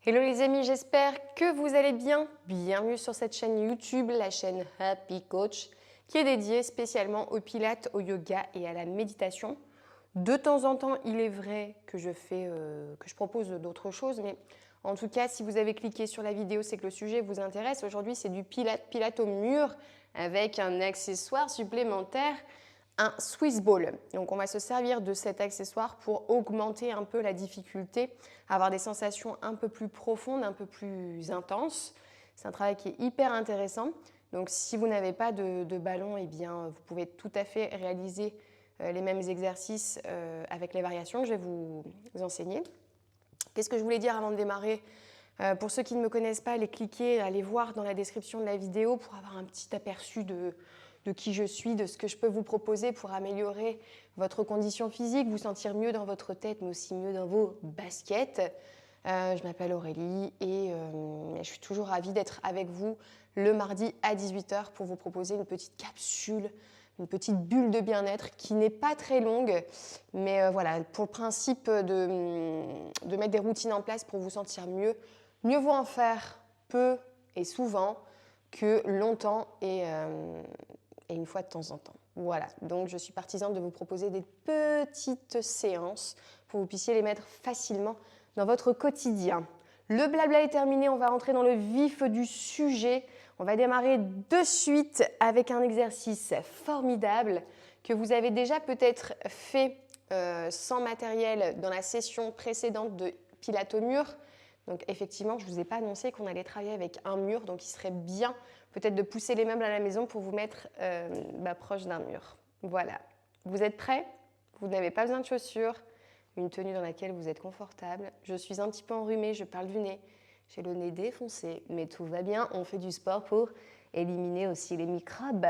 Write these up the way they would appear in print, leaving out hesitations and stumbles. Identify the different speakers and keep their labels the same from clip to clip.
Speaker 1: Hello les amis, j'espère que vous allez bien. Bienvenue sur cette chaîne YouTube, la chaîne Happy Coach, qui est dédiée spécialement au pilates, au yoga et à la méditation. De temps en temps, il est vrai que je propose d'autres choses, mais en tout cas, si vous avez cliqué sur la vidéo, c'est que le sujet vous intéresse. Aujourd'hui, c'est du pilates au mur avec un accessoire supplémentaire, un Swiss Ball. Donc on va se servir de cet accessoire pour augmenter un peu la difficulté, avoir des sensations un peu plus profondes, un peu plus intenses. C'est un travail qui est hyper intéressant. Donc si vous n'avez pas de ballon, eh bien, vous pouvez tout à fait réaliser les mêmes exercices avec les variations que je vais vous enseigner. Qu'est-ce que je voulais dire avant de démarrer? Pour ceux qui ne me connaissent pas, allez cliquer, allez voir dans la description de la vidéo pour avoir un petit aperçu de qui je suis, de ce que je peux vous proposer pour améliorer votre condition physique, vous sentir mieux dans votre tête, mais aussi mieux dans vos baskets. Je m'appelle Aurélie et je suis toujours ravie d'être avec vous le mardi à 18 h pour vous proposer une petite capsule, une petite bulle de bien-être qui n'est pas très longue, mais voilà, pour le principe de mettre des routines en place pour vous sentir mieux. Mieux vaut en faire peu et souvent que longtemps et une fois de temps en temps. Voilà, donc je suis partisane de vous proposer des petites séances pour que vous puissiez les mettre facilement dans votre quotidien. Le blabla est terminé, on va rentrer dans le vif du sujet. On va démarrer de suite avec un exercice formidable que vous avez déjà peut-être fait sans matériel dans la session précédente de Pilates au mur. Donc effectivement, je ne vous ai pas annoncé qu'on allait travailler avec un mur, donc il serait bien peut-être de pousser les meubles à la maison pour vous mettre proche d'un mur. Voilà. Vous êtes prêts? Vous n'avez pas besoin de chaussures, une tenue dans laquelle vous êtes confortable. Je suis un petit peu enrhumée, je parle du nez. J'ai le nez défoncé, mais tout va bien. On fait du sport pour éliminer aussi les microbes.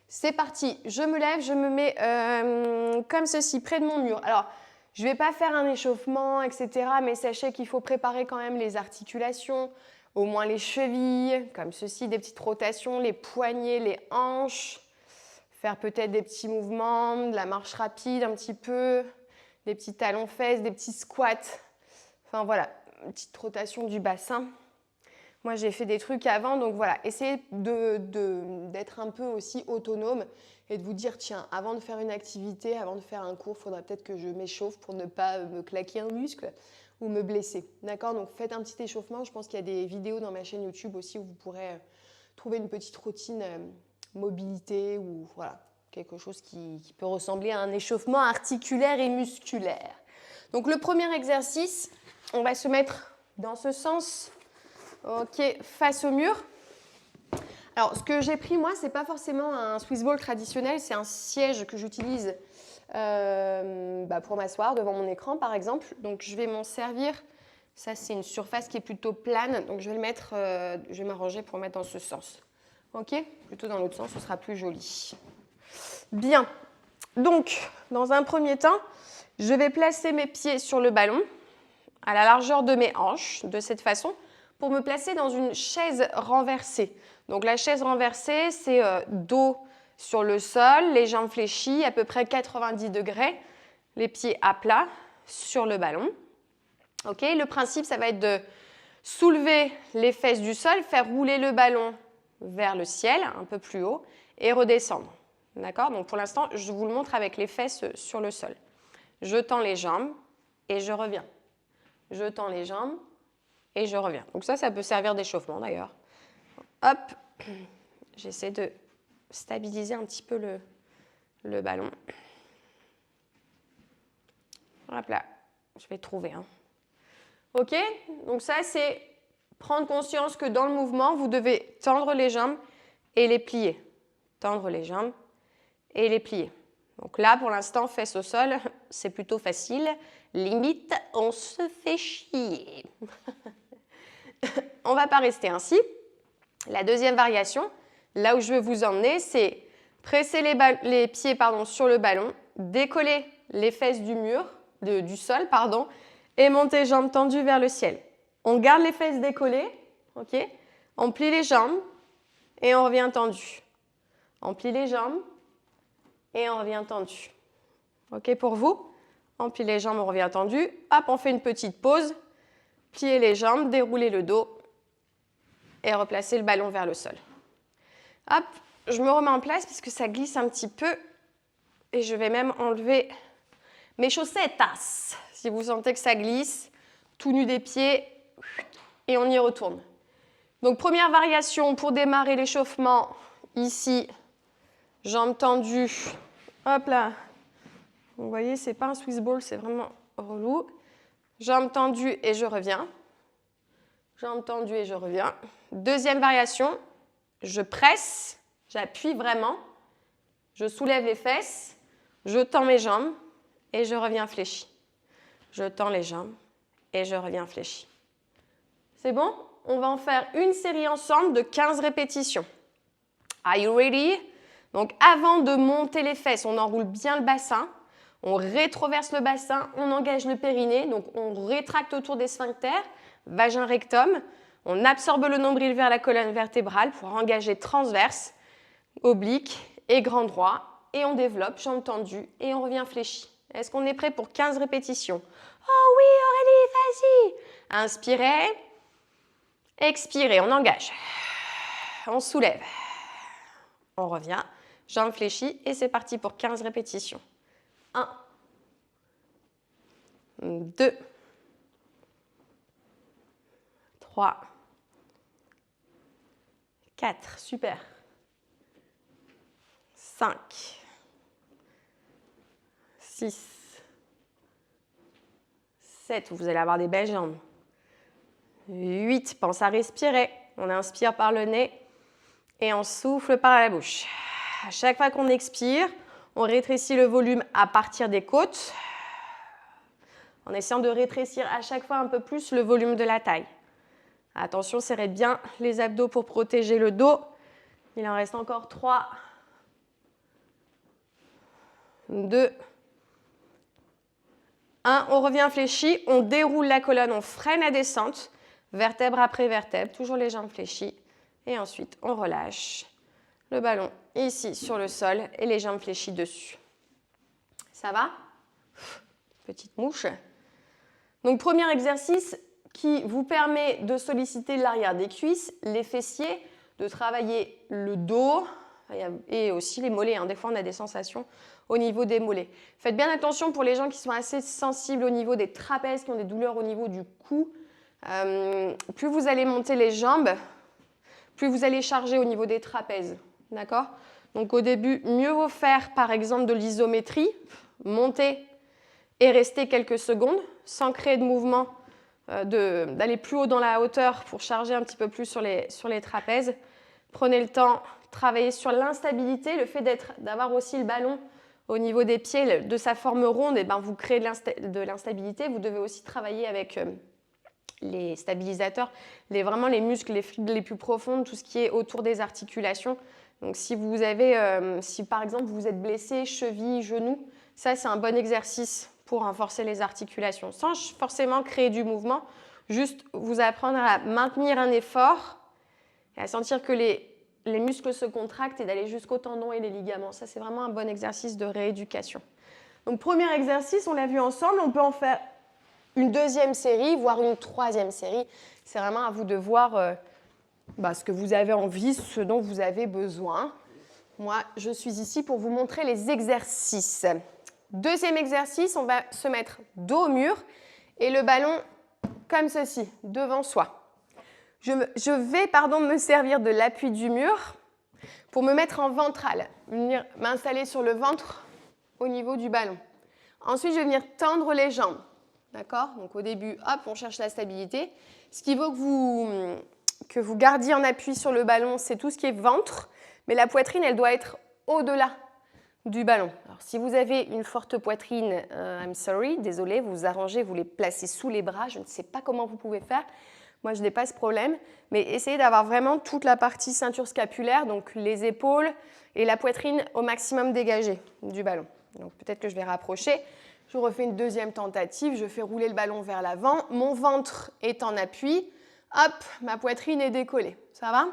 Speaker 1: C'est parti, je me lève, je me mets comme ceci, près de mon mur. Alors, je ne vais pas faire un échauffement, etc. Mais sachez qu'il faut préparer quand même les articulations, au moins les chevilles, comme ceci, des petites rotations, les poignets, les hanches. Faire peut-être des petits mouvements, de la marche rapide un petit peu, des petits talons-fesses, des petits squats. Enfin voilà, une petite rotation du bassin. Moi, j'ai fait des trucs avant, donc voilà, essayez d'être un peu aussi autonome et de vous dire, tiens, avant de faire une activité, avant de faire un cours, il faudrait peut-être que je m'échauffe pour ne pas me claquer un muscle ou me blesser. D'accord? Donc faites un petit échauffement. Je pense qu'il y a des vidéos dans ma chaîne YouTube aussi où vous pourrez trouver une petite routine mobilité ou voilà, quelque chose qui peut ressembler à un échauffement articulaire et musculaire. Donc le premier exercice, on va se mettre dans ce sens. Ok, face au mur. Alors, ce que j'ai pris, moi, c'est pas forcément un Swiss Ball traditionnel, c'est un siège que j'utilise pour m'asseoir devant mon écran, par exemple. Donc, je vais m'en servir. Ça, c'est une surface qui est plutôt plane, donc je vais le mettre, je vais m'arranger pour le mettre dans ce sens. Ok? Plutôt dans l'autre sens, ce sera plus joli. Bien. Donc, dans un premier temps, je vais placer mes pieds sur le ballon, à la largeur de mes hanches, de cette façon, pour me placer dans une chaise renversée. Donc la chaise renversée, c'est dos sur le sol, les jambes fléchies, à peu près 90 degrés, les pieds à plat sur le ballon. Okay, le principe, ça va être de soulever les fesses du sol, faire rouler le ballon vers le ciel, un peu plus haut, et redescendre. D'accord? Donc pour l'instant, je vous le montre avec les fesses sur le sol. Je tends les jambes et je reviens. Je tends les jambes et je reviens. Donc ça peut servir d'échauffement d'ailleurs. Hop, j'essaie de stabiliser un petit peu le ballon. Hop là, je vais trouver. Ok, donc ça c'est prendre conscience que dans le mouvement, vous devez tendre les jambes et les plier. Tendre les jambes et les plier. Donc là, pour l'instant, fesses au sol, c'est plutôt facile. Limite, on se fait chier. On ne va pas rester ainsi. La deuxième variation, là où je veux vous emmener, c'est presser les pieds sur le ballon, décoller les fesses du sol, et monter jambes tendues vers le ciel. On garde les fesses décollées, okay. On plie les jambes et on revient tendu. On plie les jambes et on revient tendu. Ok pour vous? On plie les jambes, on revient tendu. Hop, on fait une petite pause. plier les jambes, dérouler le dos et replacer le ballon vers le sol. Hop, je me remets en place parce que ça glisse un petit peu et je vais même enlever mes chaussettes. Si vous sentez que ça glisse, tout nu des pieds et on y retourne. Donc première variation pour démarrer l'échauffement, ici, jambes tendues, hop là, vous voyez, c'est pas un Swiss ball, c'est vraiment relou. Jambes tendues et je reviens. Jambes tendues et je reviens. Deuxième variation, je presse, j'appuie vraiment, je soulève les fesses, je tends mes jambes et je reviens fléchi. Je tends les jambes et je reviens fléchi. C'est bon? On va en faire une série ensemble de 15 répétitions. Are you ready? Donc avant de monter les fesses, on enroule bien le bassin, on rétroverse le bassin, on engage le périnée, donc on rétracte autour des sphincters, vagin rectum, on absorbe le nombril vers la colonne vertébrale pour engager transverse, oblique et grand droit, et on développe, jambes tendues, et on revient fléchi. Est-ce qu'on est prêt pour 15 répétitions? Oh oui Aurélie, vas-y! Inspirez, expirez, on engage, on soulève, on revient, jambes fléchies, et c'est parti pour 15 répétitions. 1, 2, 3, 4, super. 5, 6, 7, vous allez avoir des belles jambes. 8, pense à respirer. On inspire par le nez et on souffle par la bouche. À chaque fois qu'on expire, on rétrécit le volume à partir des côtes, en essayant de rétrécir à chaque fois un peu plus le volume de la taille. Attention, serrez bien les abdos pour protéger le dos. Il en reste encore 3, 2, 1. On revient fléchi, on déroule la colonne, on freine la descente, vertèbre après vertèbre, toujours les jambes fléchies. Et ensuite, on relâche le ballon ici sur le sol et les jambes fléchies dessus. Ça va? Petite mouche. Donc, premier exercice qui vous permet de solliciter l'arrière des cuisses, les fessiers, de travailler le dos et aussi les mollets. Des fois, on a des sensations au niveau des mollets. Faites bien attention pour les gens qui sont assez sensibles au niveau des trapèzes, qui ont des douleurs au niveau du cou. Plus vous allez monter les jambes, plus vous allez charger au niveau des trapèzes. D'accord? Donc au début, mieux vaut faire par exemple de l'isométrie, monter et rester quelques secondes sans créer de mouvement, d'aller plus haut dans la hauteur pour charger un petit peu plus sur les trapèzes. Prenez le temps, travaillez sur l'instabilité, le fait d'avoir aussi le ballon au niveau des pieds, de sa forme ronde, et vous créez de l'instabilité. Vous devez aussi travailler avec les stabilisateurs, vraiment les muscles les plus profonds, tout ce qui est autour des articulations. Donc si par exemple vous êtes blessé, cheville, genou, ça c'est un bon exercice pour renforcer les articulations, sans forcément créer du mouvement, juste vous apprendre à maintenir un effort et à sentir que les muscles se contractent et d'aller jusqu'aux tendons et les ligaments. Ça c'est vraiment un bon exercice de rééducation. Donc premier exercice, on l'a vu ensemble, on peut en faire une deuxième série, voire une troisième série. C'est vraiment à vous de voir ce que vous avez envie, ce dont vous avez besoin. Moi, je suis ici pour vous montrer les exercices. Deuxième exercice, on va se mettre dos au mur et le ballon comme ceci, devant soi. Je vais me servir de l'appui du mur pour me mettre en ventral, venir m'installer sur le ventre au niveau du ballon. Ensuite, je vais venir tendre les jambes. D'accord? Donc au début, hop, on cherche la stabilité. Ce qui vaut que vous gardiez en appui sur le ballon, c'est tout ce qui est ventre, mais la poitrine, elle doit être au-delà du ballon. Alors si vous avez une forte poitrine, I'm sorry, désolé, vous vous arrangez, vous les placez sous les bras, je ne sais pas comment vous pouvez faire. Moi, je n'ai pas ce problème, mais essayez d'avoir vraiment toute la partie ceinture scapulaire, donc les épaules et la poitrine au maximum dégagée du ballon. Donc peut-être que je vais rapprocher. Je refais une deuxième tentative, je fais rouler le ballon vers l'avant, mon ventre est en appui, hop, ma poitrine est décollée. Ça va?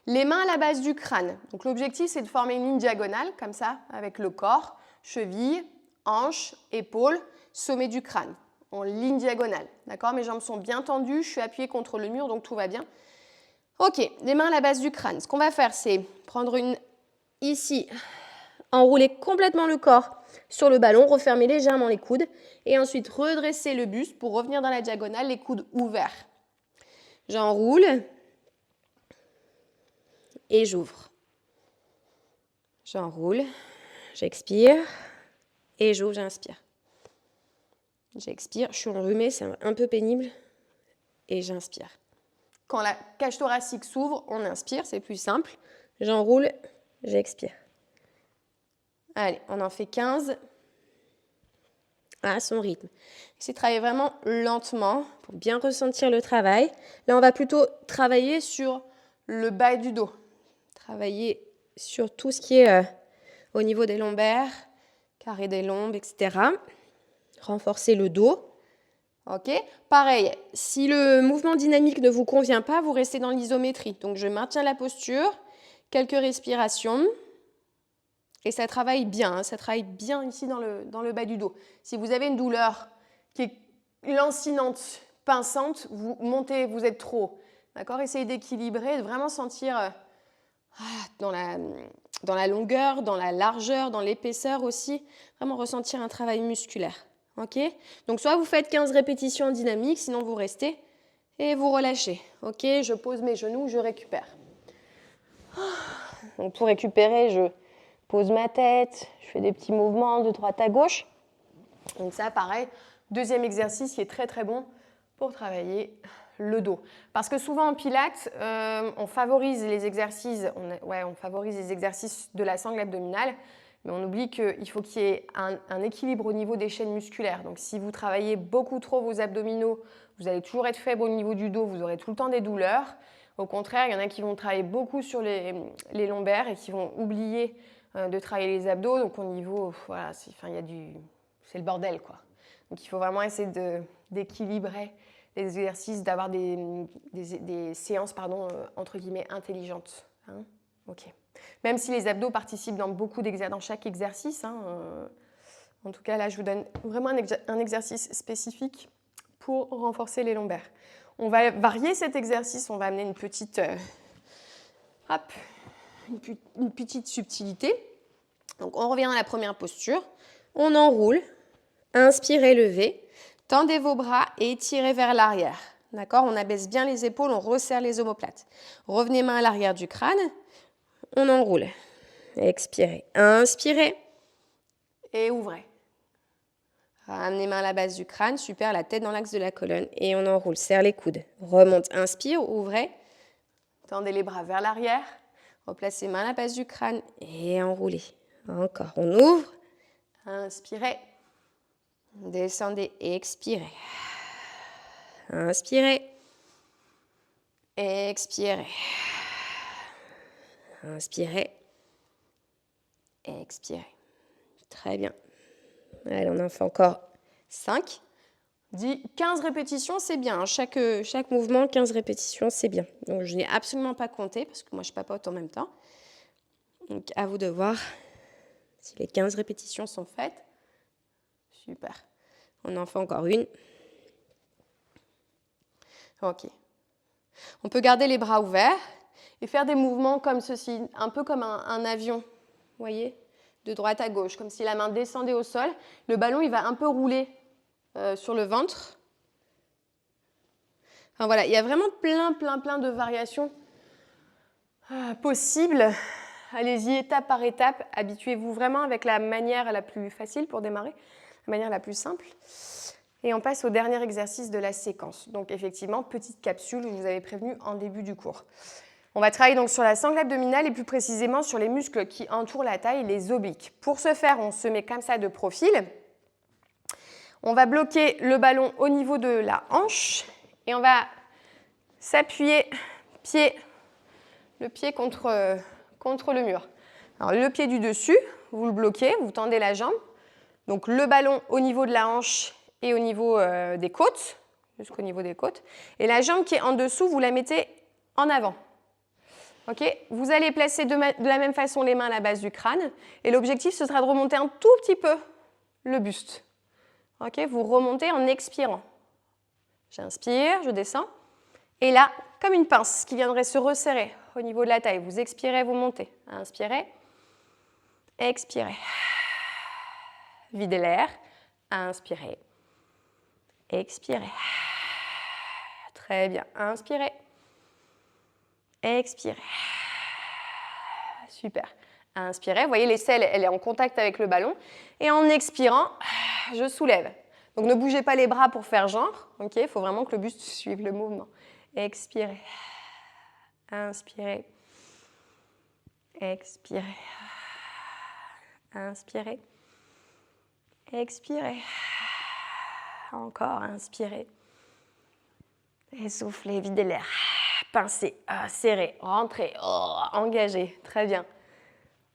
Speaker 1: Les mains à la base du crâne. Donc l'objectif, c'est de former une ligne diagonale, comme ça, avec le corps, cheville, hanche, épaule, sommet du crâne. en ligne diagonale. D'accord? Mes jambes sont bien tendues, je suis appuyée contre le mur, donc tout va bien. Ok, les mains à la base du crâne. Ce qu'on va faire, c'est prendre une ici, enrouler complètement le corps sur le ballon, refermer légèrement les coudes et ensuite redresser le buste pour revenir dans la diagonale, les coudes ouverts. J'enroule et j'ouvre. J'enroule, j'expire et j'ouvre, j'inspire. J'expire, je suis enrhumée, c'est un peu pénible et j'inspire. Quand la cage thoracique s'ouvre, on inspire, c'est plus simple. J'enroule, j'expire. Allez, on en fait 15 à son rythme. Essayez de travailler vraiment lentement pour bien ressentir le travail. Là, on va plutôt travailler sur le bas du dos. Travailler sur tout ce qui est au niveau des lombaires, carré des lombes, etc. Renforcer le dos. Ok. Pareil, si le mouvement dynamique ne vous convient pas, vous restez dans l'isométrie. Donc, je maintiens la posture, quelques respirations. Et ça travaille bien, hein, ça travaille bien ici dans le bas du dos. Si vous avez une douleur qui est lancinante, pinçante, vous montez, vous êtes trop. D'accord? Essayez d'équilibrer, de vraiment sentir dans la longueur, dans la largeur, dans l'épaisseur aussi. Vraiment ressentir un travail musculaire. Ok? Donc soit vous faites 15 répétitions dynamiques, sinon vous restez et vous relâchez. Ok? Je pose mes genoux, je récupère. Donc pour récupérer, je pose ma tête, je fais des petits mouvements de droite à gauche. Donc ça, pareil, deuxième exercice qui est très très bon pour travailler le dos. Parce que souvent en pilates, on favorise les exercices, on favorise les exercices de la sangle abdominale, mais on oublie qu'il faut qu'il y ait un équilibre au niveau des chaînes musculaires. Donc si vous travaillez beaucoup trop vos abdominaux, vous allez toujours être faible au niveau du dos, vous aurez tout le temps des douleurs. Au contraire, il y en a qui vont travailler beaucoup sur les lombaires et qui vont oublier de travailler les abdos. Donc au niveau, voilà, c'est le bordel, quoi. Donc il faut vraiment essayer d'équilibrer les exercices, d'avoir des séances entre guillemets intelligentes. Hein. Ok. Même si les abdos participent dans chaque exercice. Hein, en tout cas, là, je vous donne vraiment un exercice spécifique pour renforcer les lombaires. On va varier cet exercice, on va amener une petite subtilité. Donc, on revient à la première posture. On enroule, inspirez, levez. Tendez vos bras et étirez vers l'arrière. D'accord? On abaisse bien les épaules, on resserre les omoplates. Revenez main à l'arrière du crâne. On enroule. Expirez. Inspirez. Et ouvrez. Ramenez main à la base du crâne. Super, la tête dans l'axe de la colonne. Et on enroule. Serre les coudes. Remonte. Inspire. Ouvrez. Tendez les bras vers l'arrière. Replacez main à la base du crâne. Et enroulez. Encore. On ouvre. Inspirez. Descendez. Expirez. Inspirez. Expirez. Inspirez. Expirez. Très bien. Allez, on en fait encore 5. 15 répétitions, c'est bien. Chaque mouvement, 15 répétitions, c'est bien. Donc, je n'ai absolument pas compté parce que moi, je papote en même temps. Donc, à vous de voir si les 15 répétitions sont faites. Super. On en fait encore une. Ok. On peut garder les bras ouverts et faire des mouvements comme ceci, un peu comme un avion, vous voyez, de droite à gauche, comme si la main descendait au sol. Le ballon, il va un peu rouler sur le ventre. Enfin, voilà, il y a vraiment plein de variations possibles. Allez-y étape par étape. Habituez-vous vraiment avec la manière la plus facile pour démarrer, la manière la plus simple. Et on passe au dernier exercice de la séquence. Donc effectivement, petite capsule, je vous avais prévenu en début du cours. On va travailler donc sur la sangle abdominale et plus précisément sur les muscles qui entourent la taille, les obliques. Pour ce faire, on se met comme ça de profil. On va bloquer le ballon au niveau de la hanche et on va s'appuyer le pied contre le mur. Alors le pied du dessus, vous le bloquez, vous tendez la jambe. Donc le ballon au niveau de la hanche et au niveau des côtes, jusqu'au niveau des côtes. Et la jambe qui est en dessous, vous la mettez en avant. Okay, vous allez placer de la même façon les mains à la base du crâne. Et l'objectif, ce sera de remonter un tout petit peu le buste. Ok, vous remontez en expirant. J'inspire, je descends. Et là, comme une pince qui viendrait se resserrer au niveau de la taille. Vous expirez, vous montez. Inspirez. Expirez. Videz l'air. Inspirez. Expirez. Très bien. Inspirez. Expirez. Super. Inspirez. Vous voyez, l'aisselle, elle est en contact avec le ballon. Et en expirant, je soulève. Donc ne bougez pas les bras pour faire genre. Il faut vraiment que le buste suive le mouvement. Expirez. Inspirez. Expirez. Inspirez. Expirez. Encore, inspirez. Et soufflez, videz l'air. Pincez, serrez, rentrez, engagez. Très bien.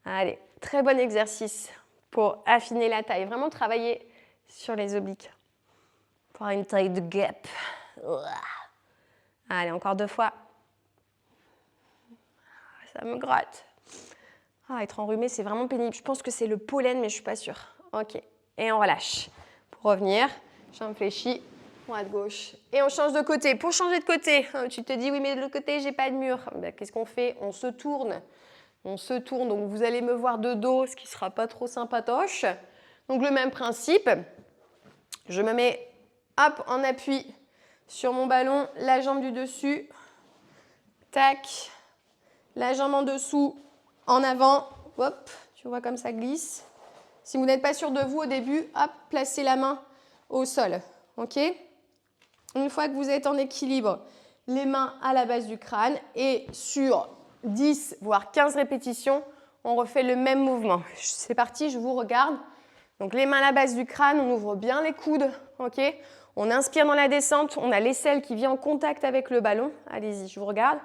Speaker 1: Allez, très bon exercice pour affiner la taille. Vraiment travailler sur les obliques. Pour avoir une taille de gap. Allez, encore 2 fois. Ça me gratte. Être enrhumé, c'est vraiment pénible. Je pense que c'est le pollen, mais je ne suis pas sûre. Ok. Et on relâche. Pour revenir, jambe fléchie, droite, gauche. Et on change de côté. Pour changer de côté, tu te dis, oui, mais de l'autre côté, j'ai pas de mur. Ben, qu'est-ce qu'on fait? On se tourne. On se tourne. Donc, vous allez me voir de dos, ce qui ne sera pas trop sympatoche. Donc, le même principe. Je me mets, hop, en appui sur mon ballon, la jambe du dessus. Tac. La jambe en dessous. En avant, hop, tu vois comme ça glisse. Si vous n'êtes pas sûr de vous au début, hop, placez la main au sol. Ok? Une fois que vous êtes en équilibre, les mains à la base du crâne et sur 10 voire 15 répétitions, on refait le même mouvement. C'est parti, je vous regarde. Donc les mains à la base du crâne, on ouvre bien les coudes. Ok? On inspire dans la descente, on a l'aisselle qui vient en contact avec le ballon. Allez-y, je vous regarde.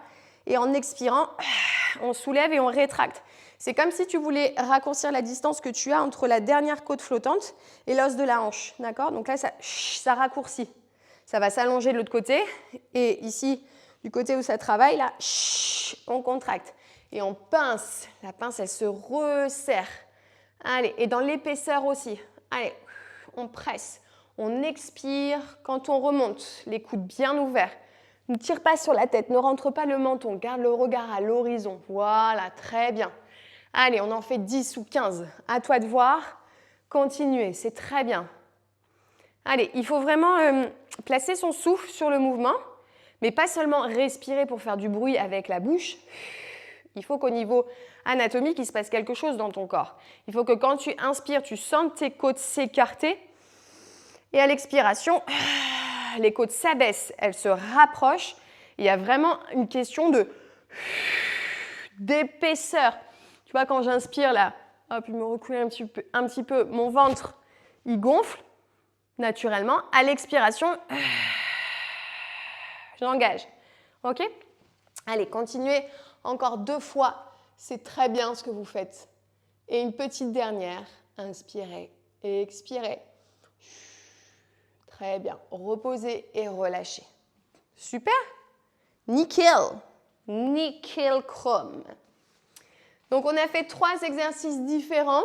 Speaker 1: Et en expirant, on soulève et on rétracte. C'est comme si tu voulais raccourcir la distance que tu as entre la dernière côte flottante et l'os de la hanche. D'accord? Donc là, ça raccourcit. Ça va s'allonger de l'autre côté. Et ici, du côté où ça travaille, là, on contracte. Et on pince. La pince, elle se resserre. Allez, et dans l'épaisseur aussi. Allez, on presse. On expire quand on remonte. Les coudes bien ouverts. Ne tire pas sur la tête, ne rentre pas le menton, garde le regard à l'horizon. Voilà, très bien. Allez, on en fait 10 ou 15. À toi de voir. Continuez, c'est très bien. Allez, il faut vraiment placer son souffle sur le mouvement, mais pas seulement respirer pour faire du bruit avec la bouche. Il faut qu'au niveau anatomique, il se passe quelque chose dans ton corps. Il faut que quand tu inspires, tu sentes tes côtes s'écarter. Et à l'expiration, les côtes s'abaissent, elles se rapprochent. Il y a vraiment une question d'épaisseur. Tu vois, quand j'inspire là, hop, je me recoule un petit peu, mon ventre, il gonfle naturellement. À l'expiration, j'engage. Ok? Allez, continuez encore 2 fois. C'est très bien ce que vous faites. Et une petite dernière. Inspirez et expirez. Très bien. Reposez et relâchez. Super. Nickel. Nickel chrome. Donc, on a fait 3 exercices différents.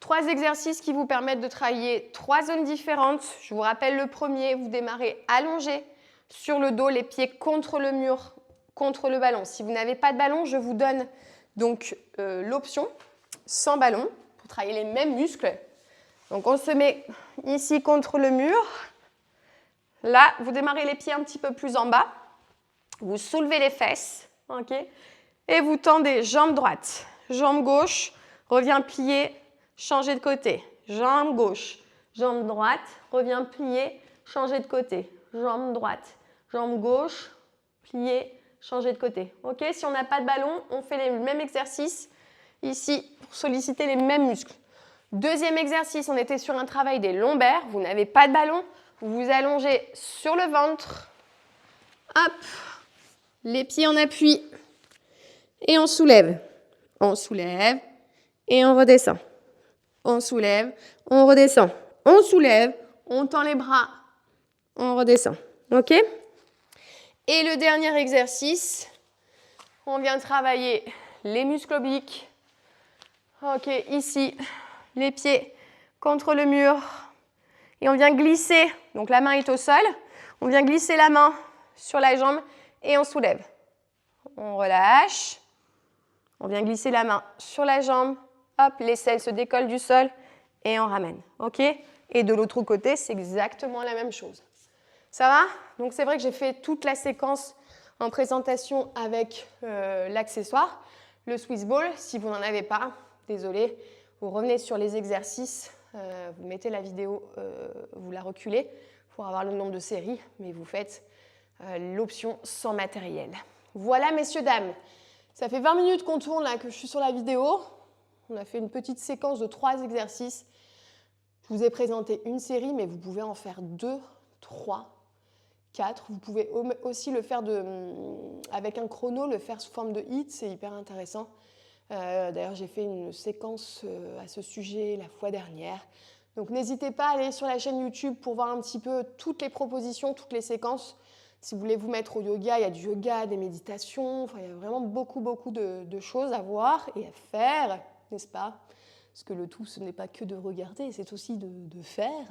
Speaker 1: 3 exercices qui vous permettent de travailler 3 zones différentes. Je vous rappelle le premier, vous démarrez allongé sur le dos, les pieds contre le mur, contre le ballon. Si vous n'avez pas de ballon, je vous donne donc l'option sans ballon pour travailler les mêmes muscles. Donc, on se met ici contre le mur. Là, vous démarrez les pieds un petit peu plus en bas. Vous soulevez les fesses. Okay, et vous tendez jambe droite, jambe gauche, revient plier, changer de côté. Jambe gauche, jambe droite, revient plier, changer de côté. Jambe droite, jambe gauche, plier, changer de côté. Ok, si on n'a pas de ballon, on fait le même exercice ici pour solliciter les mêmes muscles. Deuxième exercice, on était sur un travail des lombaires. Vous n'avez pas de ballon, vous vous allongez sur le ventre. Hop, les pieds en appui. Et on soulève et on redescend. On soulève, on redescend. On soulève, on tend les bras, on redescend. Ok? Et le dernier exercice, on vient travailler les muscles obliques. Ok, ici, les pieds contre le mur. Et on vient glisser, donc la main est au sol, on vient glisser la main sur la jambe et on soulève. On relâche, on vient glisser la main sur la jambe, hop, l'aisselle se décolle du sol et on ramène, ok? Et de l'autre côté, c'est exactement la même chose. Ça va? Donc c'est vrai que j'ai fait toute la séquence en présentation avec l'accessoire, le Swiss Ball. Si vous n'en avez pas, désolé, vous revenez sur les exercices, vous mettez la vidéo, vous la reculez pour avoir le nombre de séries, mais vous faites l'option sans matériel. Voilà, messieurs, dames. Ça fait 20 minutes qu'on tourne là, que je suis sur la vidéo. On a fait une petite séquence de 3 exercices. Je vous ai présenté une série, mais vous pouvez en faire 2, 3, 4. Vous pouvez aussi le faire avec un chrono, le faire sous forme de hit, c'est hyper intéressant. D'ailleurs, j'ai fait une séquence à ce sujet la fois dernière. Donc n'hésitez pas à aller sur la chaîne YouTube pour voir un petit peu toutes les propositions, toutes les séquences. Si vous voulez vous mettre au yoga, il y a du yoga, des méditations, enfin, il y a vraiment beaucoup de choses à voir et à faire, n'est-ce pas? Parce que le tout, ce n'est pas que de regarder, c'est aussi de faire.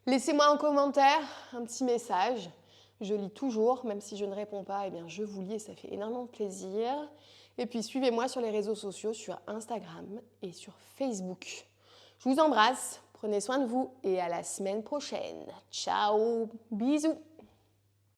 Speaker 1: Laissez-moi en commentaire un petit message. Je lis toujours, même si je ne réponds pas, eh bien je vous lis et ça fait énormément plaisir. Et puis suivez-moi sur les réseaux sociaux, sur Instagram et sur Facebook. Je vous embrasse, prenez soin de vous et à la semaine prochaine. Ciao, bisous.